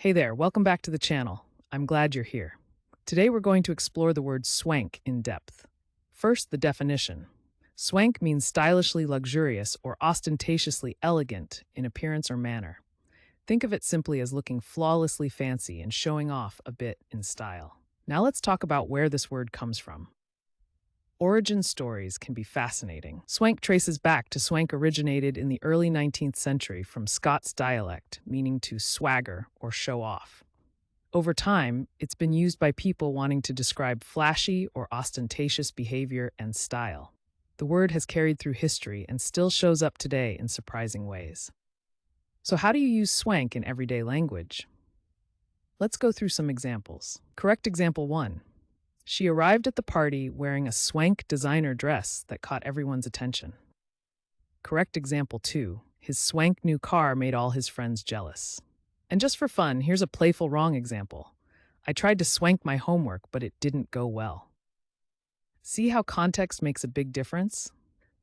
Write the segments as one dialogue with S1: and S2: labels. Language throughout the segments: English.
S1: Hey there, welcome back to the channel. I'm glad you're here. Today we're going to explore the word swank in depth. First, the definition. Swank means stylishly luxurious or ostentatiously elegant in appearance or manner. Think of it simply as looking flawlessly fancy and showing off a bit in style. Now let's talk about where this word comes from. Origin stories can be fascinating. Swank traces back to swank originated in the early 19th century from Scots dialect, meaning to swagger or show off. Over time, it's been used by people wanting to describe flashy or ostentatious behavior and style. The word has carried through history and still shows up today in surprising ways. So how do you use swank in everyday language? Let's go through some examples. Correct example 1. She arrived at the party wearing a swank designer dress that caught everyone's attention. Correct example 2. His swank new car made all his friends jealous. And just for fun, here's a playful wrong example. I tried to swank my homework, but it didn't go well. See how context makes a big difference?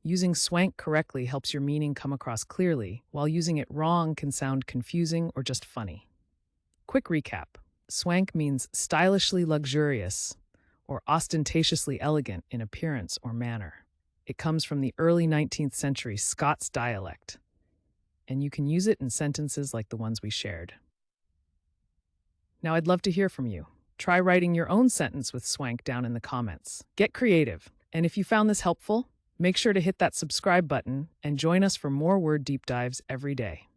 S1: Using swank correctly helps your meaning come across clearly, while using it wrong can sound confusing or just funny. Quick recap. Swank means stylishly luxurious or ostentatiously elegant in appearance or manner. It comes from the early 19th century Scots dialect, and you can use it in sentences like the ones we shared. Now I'd love to hear from you. Try writing your own sentence with swank down in the comments. Get creative. And if you found this helpful, make sure to hit that subscribe button and join us for more word deep dives every day.